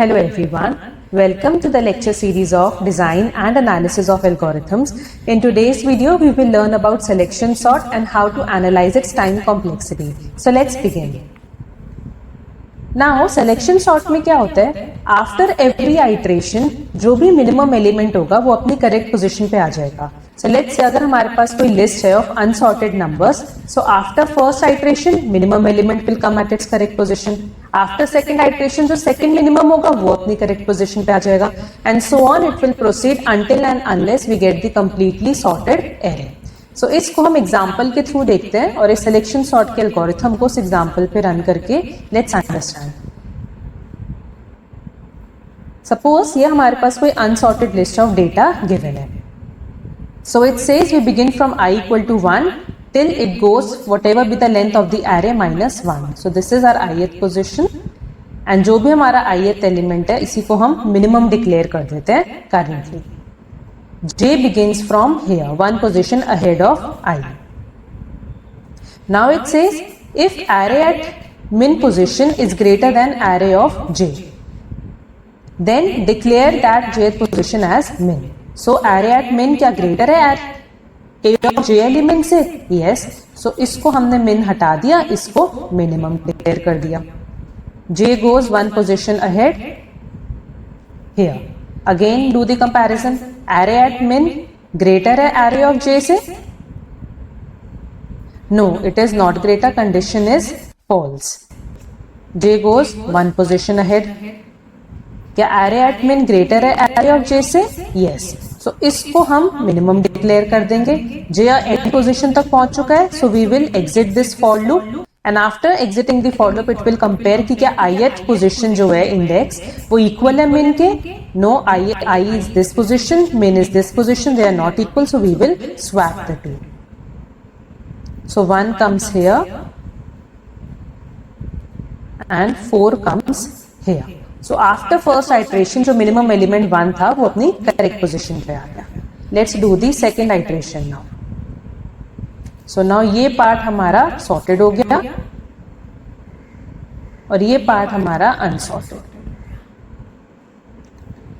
Hello everyone, welcome to the lecture series of Design and Analysis of Algorithms. In today's video, we will learn about selection sort and how to analyze its time complexity. So let's begin. Now selection sort में क्या होता है? After every iteration, जो भी minimum element होगा वो अपनी correct position पे आ जाएगा. So let's say अगर हमारे पास कोई list है of unsorted numbers, so after first iteration, minimum element will come at its correct position. After second iteration, जो second minimum होगा वो अपनी correct position पे आ जाएगा. And so on, it will proceed until and unless we get the completely sorted array. So इसको हम example के through देखते हैं और इस सिलेक्शन सॉर्ट के एल्गोरिथम को इस एग्जाम्पल पे रन करके लेट्स अंडरस्टैंड. सपोज ये हमारे पास कोई unsorted list of data given है. So it says we begin from i equal to 1 till it goes whatever be the length of the array minus 1. So this is our ith position and जो भी हमारा ith element है इसी को हम minimum declare कर देते हैं currently. J begins from here, one position ahead of I. Now it says if array at min position is greater than array of J, then declare that jth position as min. So array at min क्या greater है at A of J element से? Yes. So इसको हमने min हटा दिया, इसको minimum declare कर दिया. J goes one position ahead here. Again do the comparison. Array at min greater है array of J से? No, it is not greater. Condition is false. J goes one position ahead. क्या array at min greater है array of J से? Yes. So इसको हम minimum declare कर देंगे. J end position तक पहुंच चुका है. So we will exit this for loop. And after exiting the for loop, it will compare कि क्या ith position जो है index वो equal है min के? No, I is this position, min is this position. They are not equal, so we will swap the two. So 1 comes here and 4 comes here. So after first iteration जो minimum element 1 था वो अपनी correct position पे आ गया. Let's do the second iteration now. So now ये part हमारा sorted हो गया और ये पार्ट हमारा unsorted.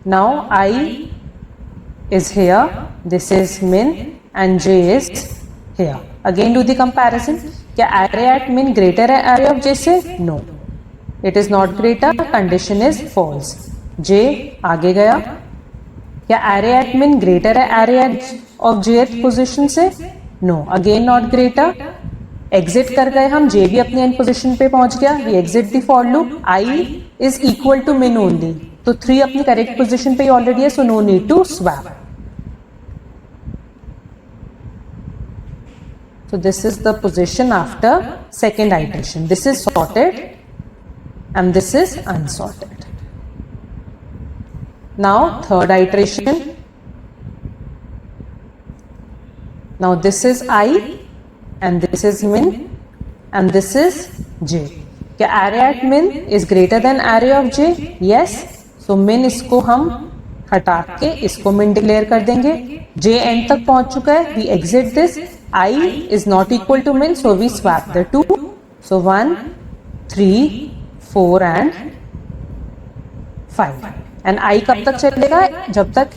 Now I is here, this is min and J is here. Again do the comparison. क्या array at min greater है array of J से? No, it is not greater. Condition is false. J आगे गया. क्या array at min greater है array of jth position से? No, again not greater. Exit कर गए हम, J भी अपनी end position पे पहुंच गया. We exit the for loop. I is equal to min only. तो 3 अपनी correct position पे ही already है, so no need to swap. So this is the position after second iteration. This is sorted and this is unsorted. Now third iteration. Now this is I and this is min and this is J. क्या array at min is greater than array of J? Yes. So min इसको हम हटा के इसको min declare कर देंगे. J end तक पहुंच चुका है. We exit this. I is not equal to min, so we swap the two. So 1, 3, 4 and 5. And I कब तक चलेगा? जब तक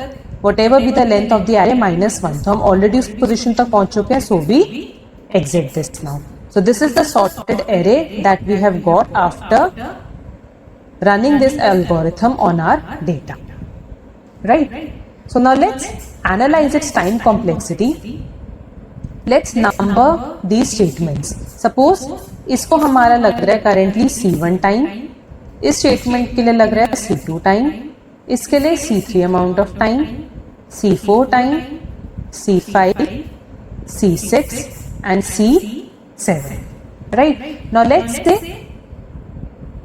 whatever be the length of the array minus 1. तो हम already उस position तक पहुंच चुके हैं, so we exit this now. So this is the sorted array that we have got after running this algorithm on our data, right? So now let's analyze its time complexity. Let's number these statements. Suppose इसको हमारा लग रहा है currently C1 time, इस statement के लिए लग रहा है C2 time, इसके लिए C3 amount of time, C4 time, C5, C6 and C7. Right? Now let's say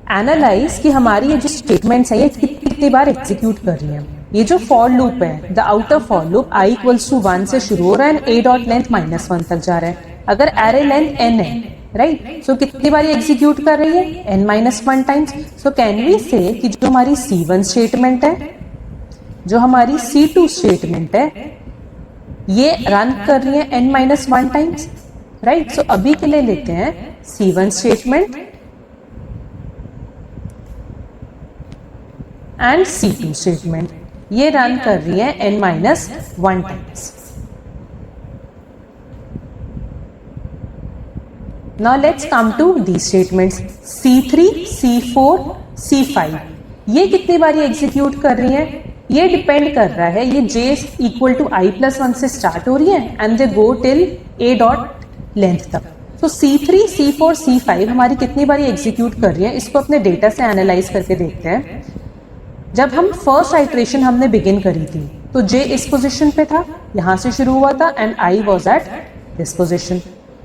analyze कि हमारी ये जो statements हैं ये कितनी बार execute कर रही हैं. ये जो for loop है, the outer for loop I equals to 1 से शुरू हो रहा है and A dot length minus 1 तक जा रहा है. अगर array length n है, right? So कितनी बार execute कर रही है? n minus 1 times. So can we say कि जो हमारी C1 statement है, जो हमारी C2 स्टेटमेंट है, ये रन कर रही है n-1 टाइम्स, राइट? सो अभी के लिए लेते हैं C1 statement and C2 statement, ये रन कर रही है n-1 times. Now let's come to these statements. C3, C4, C5. ये कितनी बारी एग्जीक्यूट कर रही है? ये डिपेंड कर रहा है, ये j इक्वल टू i+1 से स्टार्ट हो रही है and they go till a dot length तक. तो C3, C4, C5 हमारी कितनी बारी एग्जीक्यूट कर रही है, इसको अपने डेटा से एनालाइज करके देखते हैं. जब हम फर्स्ट आइट्रेशन हमने बिगिन करी थी तो j इस पोजीशन पे था, यहां से शुरू हुआ था and i was at this position.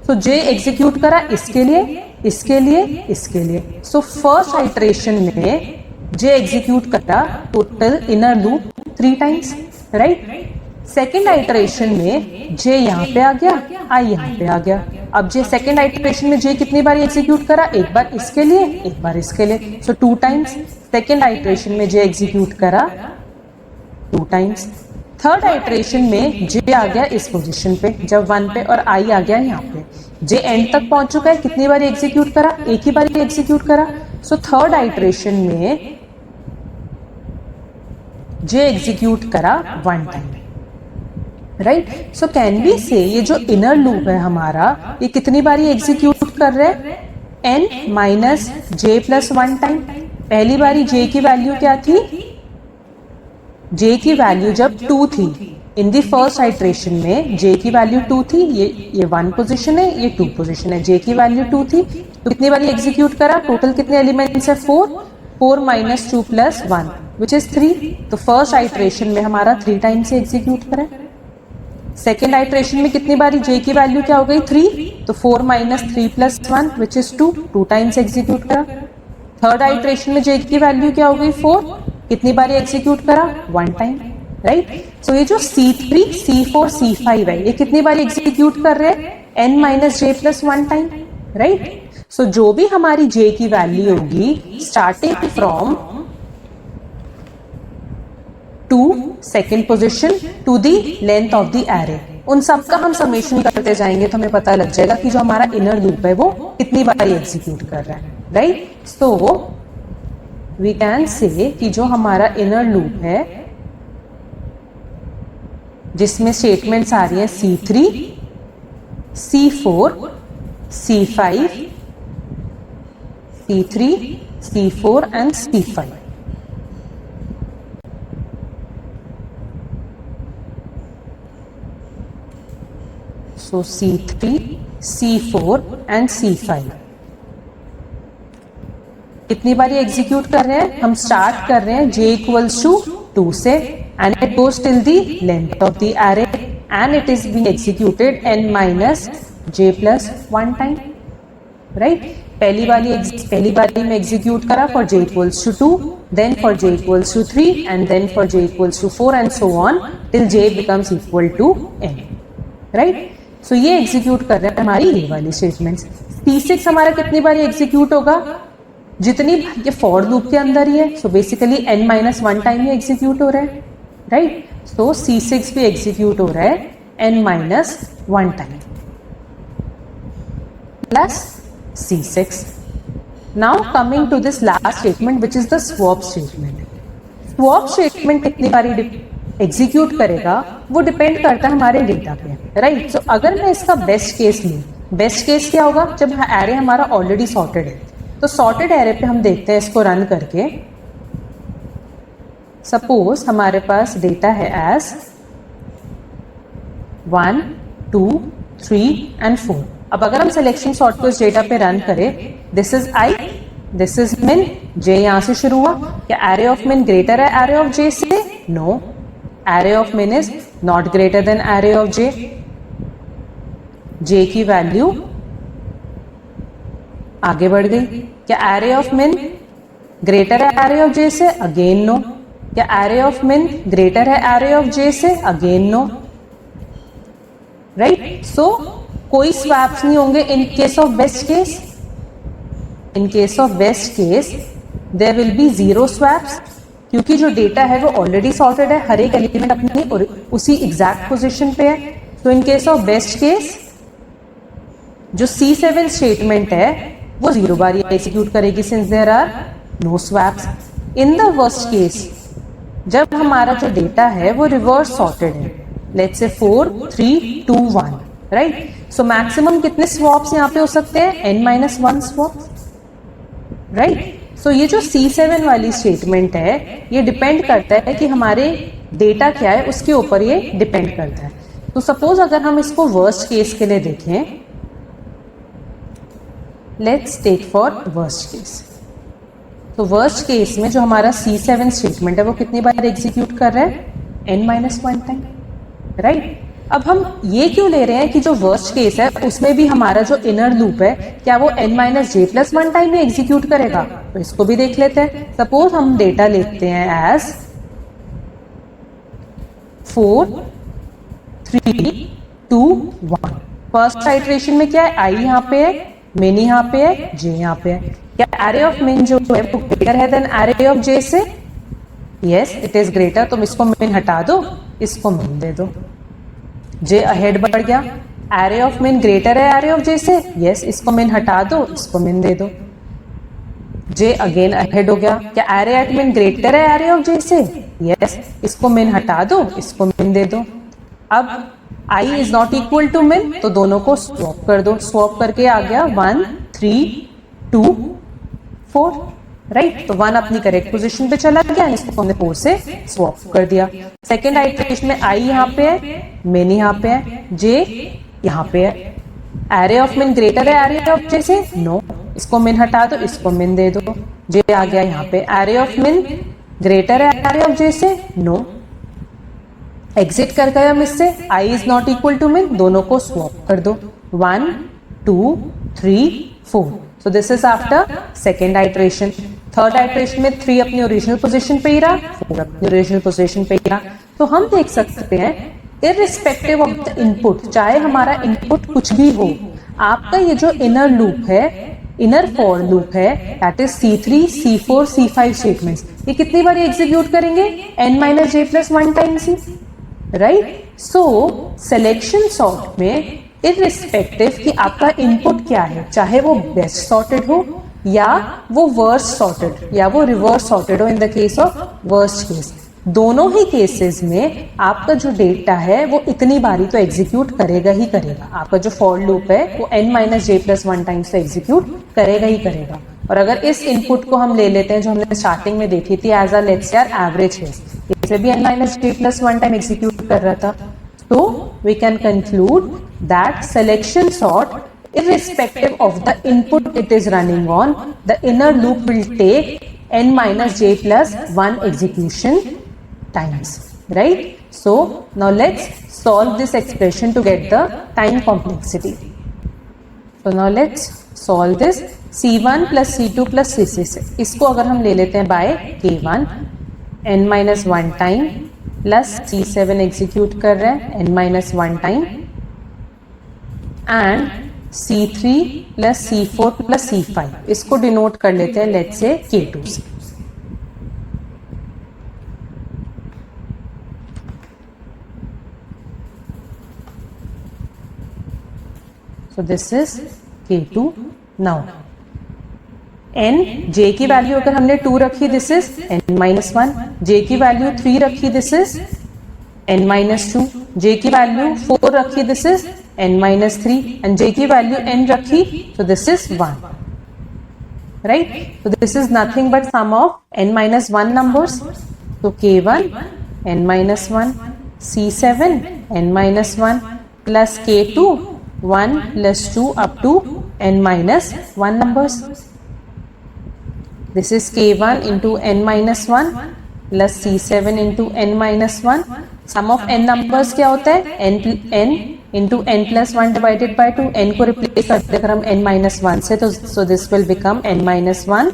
So j execute करा इसके लिए, इसके लिए, इसके लिए. सो फर्स्ट आइट्रेशन में j एग्जीक्यूट करा total inner loop 3 times, right. Second iteration में j यहाँ पे आ गया, i यहाँ पे आ गया. अब j सेकेंड आइट्रेशन में j कितनी बार एग्जीक्यूट करा, एक बार इसके लिए, एक बार इसके लिए. सो 2 टाइम्स. सेकेंड आइट्रेशन में j एग्जीक्यूट करा 2 टाइम्स. थर्ड आइट्रेशन में j आ गया इस पोजीशन पे, जब 1 पे, और i आ गया यहाँ पे. j एंड तक पहुंच चुका है, कितनी बार एग्जीक्यूट करा, एक ही बार एग्जीक्यूट करा. सो थर्ड आइट्रेशन में j एग्जीक्यूट करा 1 time, right. So can be से ये जो इनर लूप है हमारा, ये कितनी बारी एग्जीक्यूट कर रहे हैं, n-j+1 टाइम. पहली बारी j की वैल्यू क्या थी, j की वैल्यू जब 2 थी, इन दी फर्स्ट आइट्रेशन में j की वैल्यू 2 थी, ये 1 पोजीशन है, ये 2 पोजीशन है. j की वैल्यू 2 थी तो कितनी बारी एग्जीक्यूट करा, टोटल कितने एलिमेंट्स है, 4, 4 - 2 + 1 विच इज 3. तो फर्स्ट आइट्रेशन में हमारा 3 टाइम्स से एग्जीक्यूट करा. सेकेंड आइट्रेशन में कितनी बारी j की वैल्यू क्या हो गई, 3, तो 4 - 3 + 1 विच इज 2, 2 टाइम्स एग्जीक्यूट करा. थर्ड आइट्रेशन में j की वैल्यू क्या हो गई, 4, कितनी बारी एग्जीक्यूट करा, 1 टाइम, राइट. सो ये जो C3, C4, C5 है, ये कितनी बारी एग्जीक्यूट कर रहे हैं, n-j+1 टाइम, राइट. सो जो भी हमारी j की वैल्यू होगी starting from 2 second position to the length of the array, उन सब का हम समेशन करते जाएंगे तो हमें पता लग जाएगा कि जो हमारा इनर लूप है वो कितनी बारी एग्जीक्यूट कर रहा है, right. So we can say कि जो हमारा इनर लूप है जिसमें स्टेटमेंट्स आ रही हैं C3, C4, C5, C3, C4 and C5. So C3, C4 and C5 कितनी बारी एग्जीक्यूट कर रहे हैं, हम स्टार्ट कर रहे हैं j = 2 से and it goes till the length of the array and it is being executed n-j+1 time, right. पहली बारी में एग्जीक्यूट करा for j = 2, then for j = 3 and then for j = 4 and so on till j becomes equal to n, right. So ये execute कर रहे हैं हमारी ये वाली स्टेटमेंट्स. P6 हमारा कितनी बारी एग्जीक्यूट होगा, जितनी ये फॉर लूप के अंदर ही है. सो बेसिकली n-1 टाइम ही एग्जीक्यूट हो रहा है, राइट. सो C6 भी एग्जीक्यूट हो रहा है n-1 time plus C6. Now coming to this last statement which is the swap statement. Swap statement कितनी बारी एग्जीक्यूट करेगा वो डिपेंड करता है हमारे डेटा पे, राइट. सो अगर मैं इसका बेस्ट केस लूँ, बेस्ट केस क्या होगा, जब एरे हमारा ऑलरेडी सॉर्टेड है, तो सॉर्टेड एरे पे हम देखते हैं इसको रन करके. सपोज हमारे पास डेटा है एज 1, 2, 3 एंड 4. अब अगर हम सिलेक्शन सॉर्ट को इस डेटा पे रन करें, this is i, this is min, j यहां से शुरू हुआ. क्या एरे ऑफ min ग्रेटर है एरे ऑफ j से, no. Array of min is not greater than array of j. j की वैल्यू आगे बढ़ गई. क्या एरे ऑफ min ग्रेटर है एरे ऑफ j से, अगेन नो. क्या एरे ऑफ min ग्रेटर है एरे ऑफ j से, अगेन नो, राइट. सो कोई स्वैप्स नहीं होंगे in case of best case. In case of best case there will be 0 swaps, क्योंकि जो data है वो ऑलरेडी सॉर्टेड है, हर एक एलिमेंट अपनी उसी एग्जैक्ट पोजीशन पे है. तो in case of best case जो C7 स्टेटमेंट है वो 0 बार एग्जीक्यूट करेगी since there are no swaps. In the worst case जब हमारा जो डेटा है वो रिवर्स सॉर्टेड है, let's say 4 3 2 1, right? So maximum कितने स्वॉप्स यहाँ पे हो सकते हैं? n-1 swap, right? सो ये जो C7 वाली स्टेटमेंट है ये डिपेंड करता है कि हमारे डेटा क्या है, उसके ऊपर ये डिपेंड करता है। तो सपोज अगर हम इसको वर्स्ट केस के लिए देखें, let's take for worst case. तो वर्स्ट केस में जो हमारा C7 स्टेटमेंट है वो कितनी बार एग्जीक्यूट कर रहा है? n-1 time, right? अब हम ये क्यों ले रहे हैं कि जो वर्स्ट केस है उसमें भी हमारा जो इनर लूप है क्या वो n-j+1 टाइम में एग्जीक्यूट करेगा? तो इसको भी देख लेते हैं। सपोज हम डेटा लेते हैं एज 4 3 2 1। फर्स्ट आइटरेशन में क्या है? आई यहाँ पे है, मिन यहाँ पे है, जे यहाँ पे है। क्या एरे ऑफ मिन जो है वो ग्रेटर है देन एरे ऑफ जे से? Yes, it is greater. तुम इसको मिन हटा दो, इसको मिन दे दो, जे अहेड बढ़ गया। एरे ऑफ मिन ग्रेटर है एरे ऑफ जे से? यस, इसको मिन हटा दो, इसको मिन दे दो, जे अगेन अहेड हो गया। क्या एरे एट मिन ग्रेटर है एरे ऑफ जे से? यस, इसको मिन हटा दो, इसको मिन दे दो। अब I is not equal to मिन, तो दोनों को स्वॉप कर दो। स्वॉप करके आ गया 1 3 2 4, राइट? तो 1 अपनी करेक्ट पोजीशन पे चला गया, इसको हमने 4 से स्वॉप कर दिया। सेकेंड आइटरेशन में आई यहाँ पे है, मिन यहाँ पे है, जे यहाँ पे है। एरे ऑफ मिन ग्रेटर है एरे ऑफ जे से? नो, इसको मिन हटा दो, इसको मिन दे दो, जे आ गया यहाँ पे। एरे ऑफ मिन ग्रेटर है एरे ऑफ जे से? नो, एग्जिट कर गए हम इससे। I is not equal to मिन, दोनों को स्वॉप कर दो, 1 2 3 4। So this is after second iteration. Third iteration में 3 अपनी ओरिजिनल पोजीशन पे ही रहा, 4 अपनी ओरिजिनल पोजीशन पे ही रहा। तो हम देख सकते हैं इररिस्पेक्टिव ऑफ द इनपुट, चाहे हमारा इनपुट कुछ भी हो, आपका ये जो इनर लूप है, इनर फॉर लूप है, that is C3 C4 C5 statements, ये कितनी बार एग्जीक्यूट करेंगे? n-j+1 टाइम्स ही, राइट? सो सिलेक्शन सॉर्ट में इररिस्पेक्टिव कि आपका इनपुट क्या है, चाहे वो बेस्ट सॉर्टेड हो या वो वर्स्ट सॉर्टेड या वो रिवर्स सॉर्टेड हो, इन the case of worst case, दोनों ही केसेस में आपका जो डेटा है वो इतनी बारी तो एग्जीक्यूट करेगा ही करेगा। आपका जो फॉर लूप है वो n-j+1 टाइम्स तो एग्जीक्यूट करेगा ही करेगा। और अगर इस इनपुट को हम ले लेते हैं जो हमने स्टार्टिंग में देखी थी as a let's say average case, इसे भी n-j+1 टाइम एग्जीक्यूट कर रहा था। So we can conclude that selection sort, irrespective of the input it is running on, the inner loop will take n-j+1 execution times, right? So now let's solve this expression to get the time complexity. So now let's solve this C1 plus C2 plus C6। इसको अगर हम ले लेते हैं by K1, n-1 time plus C7 execute कर रहे हैं n-1 time, and C3 plus C4 plus C5, इसको डिनोट कर लेते हैं लेट्स से K2 से। So this is K2। Now n, j की वैल्यू अगर हमने 2 रखी, दिस इज n-1, j की वैल्यू 3 रखी, दिस इज n-2, j की वैल्यू 4 रखी, this is n-3, and j की वैल्यू n रखी, तो दिस इज 1, राइट? तो this is nothing but sum of n-1 numbers. तो K1 n-1, C7 n-1 plus K2 1 plus 2 up to n-1 numbers. This is K1 into n-1 plus C7 into n-1. Sum of n numbers क्या होता है? n into n plus 1 divided by 2. n को replace करते अगर हम n-1 से, तो so this will become n-1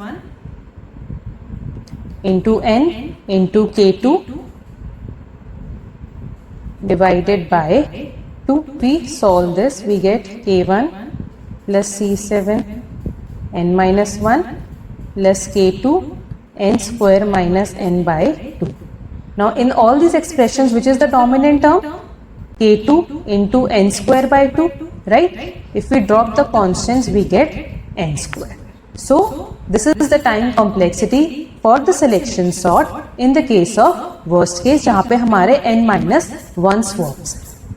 into n into K2 divided by 2. We solve this, we get K1 plus C7 n-1 plus K2 n square minus n by 2. Now in all these expressions, which is the dominant term? K2 into n square by 2, right? If we drop the constants, we get n square. So this is the time complexity for the selection sort in the case of worst case जहां पे हमारे n-1 swaps.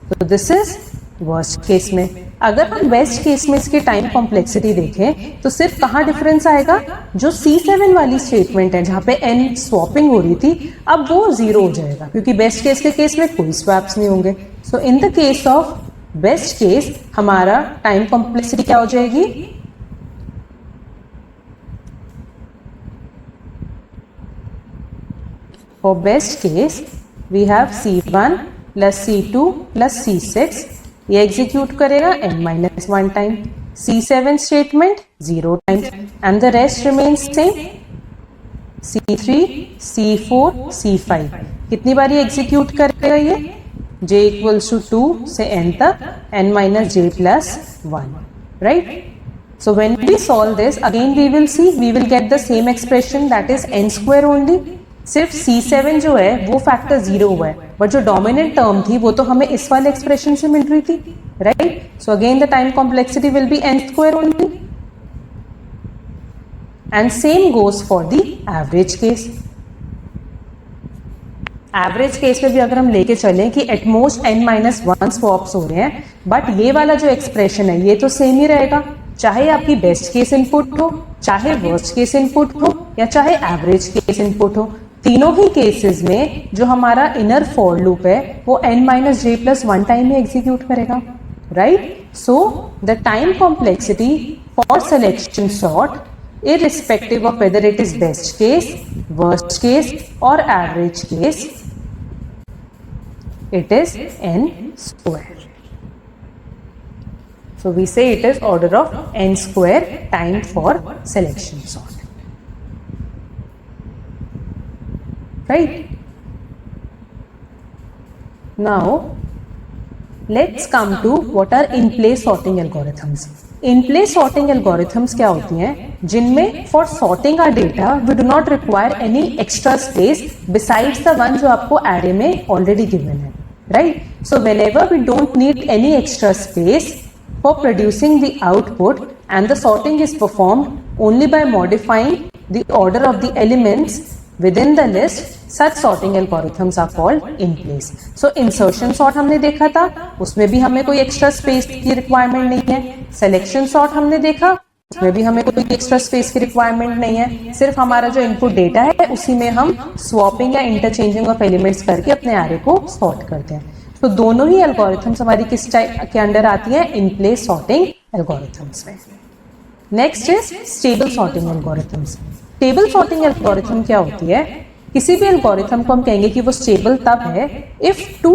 तो this is worst case में। अगर हम best case में इसकी time complexity देखें तो सिर्फ कहाँ डिफरेंस आएगा, जो C7 वाली स्टेटमेंट है जहां पे n स्वॉपिंग हो रही थी अब वो 0 हो जाएगा क्योंकि बेस्ट केस के केस में कोई स्वैप्स नहीं होंगे। So in the case of best case हमारा टाइम कॉम्प्लेक्सिटी क्या हो जाएगी, for best case we have C1 plus C2 plus C6, ये एग्जीक्यूट करेगा n-1 time, C7 statement 0 time and the rest remains same, C3 C4 C5 कितनी बारी execute करेगा ये, j इक्वल्स टू 2 से n तक n-j+1, right. So when we solve this again we will get the same expression that is n square only। सिर्फ C7 जो है वो फैक्टर 0 हुआ है बट जो डोमिनेंट टर्म थी वो तो हमें इस वाले एक्सप्रेशन से मिल रही थी, right. So again the time complexity will be n square only and same goes for the average case. Average case में भी अगर हम लेके चलें कि एटमोस्ट n-1 स्वॉप्स हो रहे हैं बट ये वाला जो एक्सप्रेशन है ये तो सेम ही रहेगा, चाहे आपकी बेस्ट केस इनपुट हो, चाहे वर्स्ट केस इनपुट हो या चाहे एवरेज केस इनपुट हो, तीनों ही केसेस में जो हमारा इनर फॉर लूप है वो n-j+1 टाइम में एग्जीक्यूट करेगा, right. So the time complexity for selection sort irrespective of whether it is best case, worst case or average case, it is n square. So we say it is order of n square time for selection sort, right? Now let's come to what are in place sorting algorithms. In place sorting algorithms क्या होती हैं, जिनमें for sorting our data we do not require any extra space besides the one जो आपको array में already given है, right. So whenever we don't need any extra space for producing the output and the sorting is performed only by modifying the order of the elements within the list, such sorting algorithms are called in place. So insertion sort हमने देखा था, उसमें भी हमें कोई extra space की requirement नहीं है। सिलेक्शन सॉर्ट हमने देखा, उसमें भी हमें कोई एक्स्ट्रा स्पेस की रिक्वायरमेंट नहीं है। सिर्फ हमारा जो इनपुट डेटा है उसी में हम स्वॉपिंग या इंटरचेंजिंग ऑफ एलिमेंट्स करके अपने एरे को सॉर्ट करते हैं। तो दोनों ही एल्गोरिथम्स हमारी किस टाइप के अंडर आती है, इन प्लेस सॉर्टिंग एल्गोरिथम्स में। Next is stable sorting algorithms. Stable sorting algorithm क्या होती है, किसी भी एल्गोरिथम को हम कहेंगे कि वो स्टेबल तब है इफ टू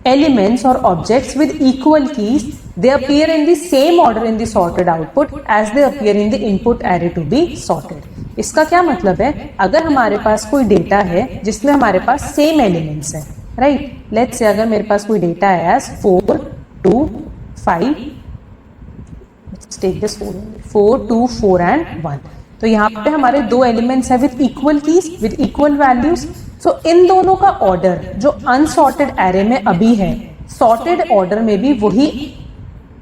एलिमेंट्स और objects with equal keys they appear in the same order in the sorted output as they appear in the input array to be sorted. इसका क्या मतलब है, अगर हमारे पास कोई डेटा है जिसमें हमारे पास सेम एलिमेंट्स हैं, राइट। लेट्स से अगर मेरे पास कोई डेटा है एज 4 2 5, टेक दिस 4 2 4 एंड 1, तो यहाँ पे हमारे दो एलिमेंट्स है with equal keys with equal values. So इन दोनों का ऑर्डर जो अनसॉर्टेड एरे में अभी है, सॉर्टेड ऑर्डर में भी वही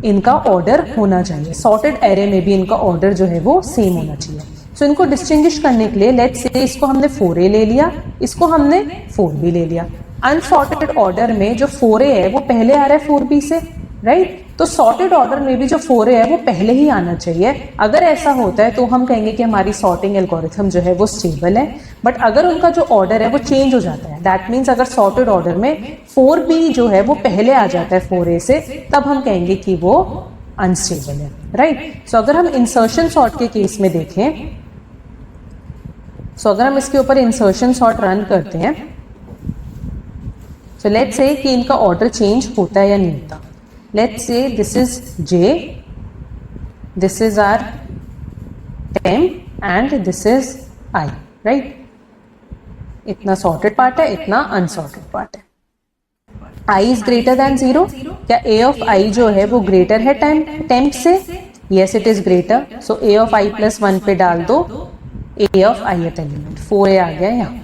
इनका ऑर्डर होना चाहिए, सॉर्टेड एरे में भी इनका ऑर्डर जो है वो सेम होना चाहिए। सो इनको डिस्टिंग्विश करने के लिए लेट्स से इसको हमने 4a ले लिया, इसको हमने 4b ले लिया। अनसॉर्टेड ऑर्डर में जो 4a है वो पहले आ रहा है 4b से, राइट। तो सॉर्टेड ऑर्डर में भी जो 4a है वो पहले ही आना चाहिए। अगर ऐसा होता है तो हम कहेंगे कि हमारी सॉर्टिंग एल्गोरिथम जो है वो स्टेबल है। बट अगर उनका जो ऑर्डर है वो चेंज हो जाता है, दैट मीन्स अगर सॉर्टेड ऑर्डर में 4b जो है वो पहले आ जाता है 4a से, तब हम कहेंगे कि वो अनस्टेबल है, राइट। सो अगर हम इंसर्शन सॉर्ट के केस में देखें, सो अगर हम इसके ऊपर इंसर्शन सॉर्ट रन करते हैं, सो लेट्स से कि इनका ऑर्डर चेंज होता है या नहीं होता। Let's say this is J, this is our temp and this is I, right? इतना sorted part है, इतना unsorted part है। I is greater than 0, क्या A of I जो है वो greater है temp से? Yes, it is greater. So A of I plus 1 पे डाल दो A of ith element, 4a आ गया यहाँ।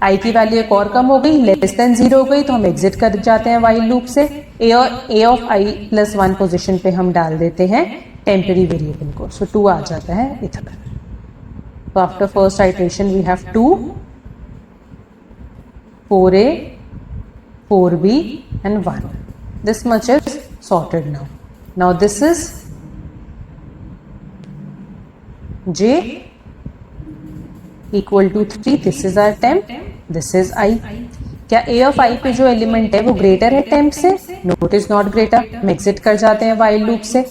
I की वैल्यू एक और कम हो गई, लेस देन 0 हो गई, तो हम एग्जिट कर जाते हैं वाइल लूप से। A of I plus 1 position पे हम डाल देते हैं टेम्पररी वेरिएबल को, सो 2 आ जाता है इधर। So after first iteration we have 2, 4a, 4b and 1. This much is sorted now. Now this is j equal to 3. This is our temp, this is I. क्या a of I पे जो element है वो greater है temp से? No, it is not greater. हम exit कर जाते हैं वाइल लूप से.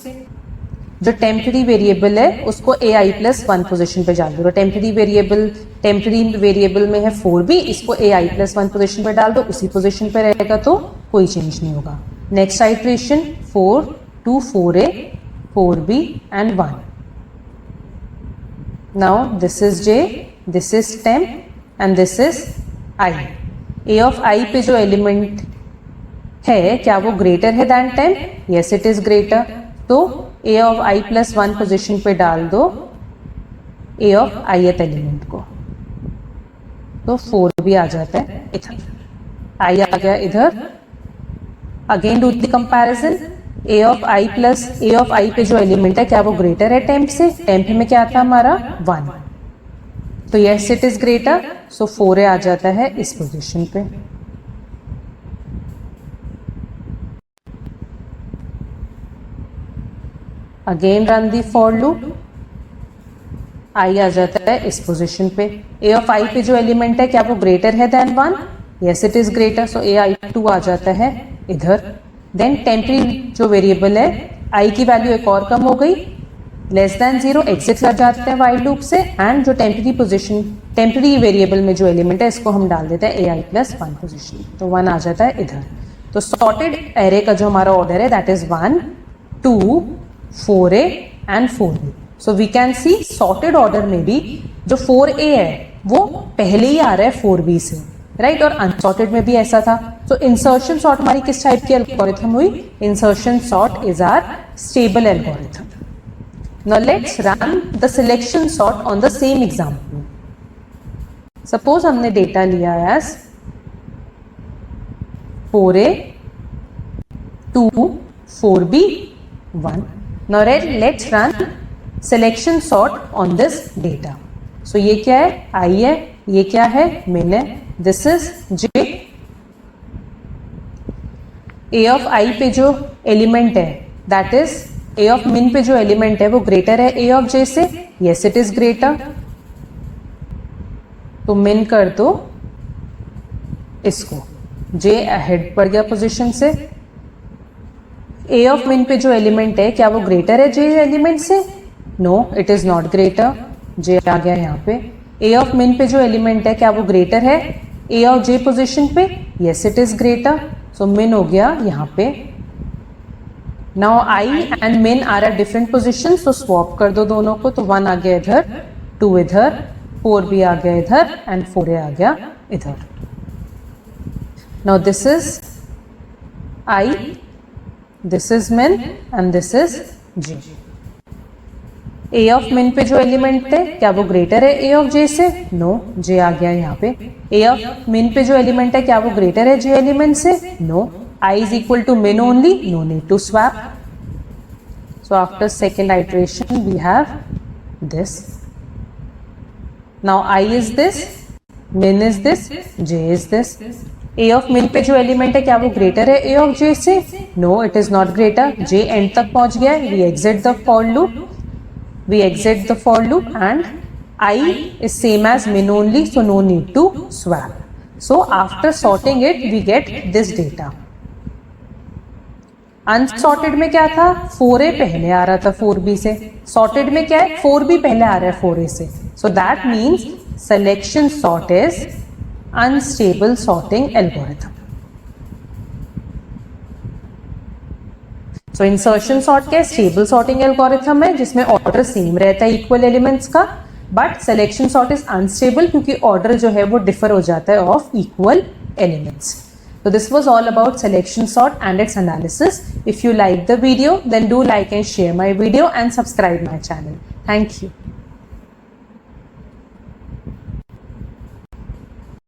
जो टेम्पररी वेरिएबल है उसको a i प्लस 1 पोजिशन पे डाल दो. टेम्पररी वेरिएबल में है 4b, इसको a i प्लस 1 पोजिशन पे डाल दो, उसी पोजिशन पे रहेगा तो कोई चेंज नहीं होगा. Next iteration 4 2 4a 4b and 1. Now this is j, this is temp and this is I. a of I पे जो एलिमेंट है क्या वो ग्रेटर है than temp? Yes, it is greater. तो a of I plus 1 position पे डाल दो a of ith एलिमेंट को, तो 4 भी आ जाता है इधर. I आ गया इधर. Again do the comparison. a of I पे जो एलिमेंट है क्या वो ग्रेटर है टेम्प से? टेम्प में क्या था हमारा 1, तो yes it is greater. So 4a आ जाता है इस पोजीशन पे. Again run the for loop. I आ जाता है इस पोजीशन पे. a of I पे जो एलिमेंट है क्या वो ग्रेटर है than 1? Yes it is greater. So ai2 आ जाता है इधर. देन टेम्पररी जो वेरिएबल है I की वैल्यू एक और कम हो गई, लेस देन 0, एग्जिट कर जाते हैं वाइल लूप से. एंड जो टेम्पररी वेरिएबल में जो एलिमेंट है इसको हम डाल देते हैं a i प्लस 1 पोजिशन, तो 1 आ जाता है इधर. तो सॉर्टेड एरे का जो हमारा ऑर्डर है that is 1 2 4a and 4b. So we can see sorted order में भी जो 4a है वो पहले ही आ रहा है 4b से, राइट. और अनसॉर्टेड में भी ऐसा था. तो इंसर्शन सॉर्ट हमारी किस टाइप की एल्गोरिथम हुई? Insertion sort is are stable algorithm. Now let's run the selection sort on the same example. Suppose हमने डेटा लिया as 4a 2 4b 1. Now let's run selection sort on this data. So ये क्या है? I है, ये क्या है? min है. This is j. a of I पे जो एलिमेंट है that is a of min पे जो एलिमेंट है वो ग्रेटर है a of j से? Yes it is greater. तो min कर दो इसको, j अहेड बढ़ गया पोजीशन से. a of min पे जो एलिमेंट है क्या वो ग्रेटर है j एलिमेंट से? No, it is not greater. j आ गया यहाँ पे. a of min पे जो एलिमेंट है क्या वो ग्रेटर है a of j पोजीशन पे? Yes it is greater. So min हो गया यहाँ पे. Now I and min are at different positions, so swap कर दो दोनों को. तो 1 आ गया इधर, 2 इधर, 4b आ गया इधर एंड 4a आ गया इधर. Now this is I, this is min and this is j. a of min पे जो एलिमेंट है क्या वो ग्रेटर है a of j से? नो, j आ गया यहाँ पे. a of min पे जो एलिमेंट है क्या वो ग्रेटर है j एलिमेंट से? No. I is equal to min only, no need to swap. So after second iteration we have this. Now I is this, min is this, j is this. a of min पे जो element है क्या वो greater है a of j से? No, it is not greater. j end तक पहुंच गया है. We exit the for loop. We exit the for loop and I is same as min only, so no need to swap. So after sorting it we get this data. Unsorted में क्या था? 4a पहले आ रहा था 4b से. Sorted में क्या है? 4b पहले आ रहा है 4a से. So that means selection sort is unstable sorting algorithm. So insertion sort क्या है? स्टेबल सॉर्टिंग एल्गोरिथम है जिसमें ऑर्डर सेम रहता है इक्वल एलिमेंट्स का, but selection sort is unstable क्योंकि ऑर्डर जो है वो डिफर हो जाता है of equal elements. So this was all about selection sort and its analysis. If you like the video, then do like and share my video and subscribe my channel. Thank you.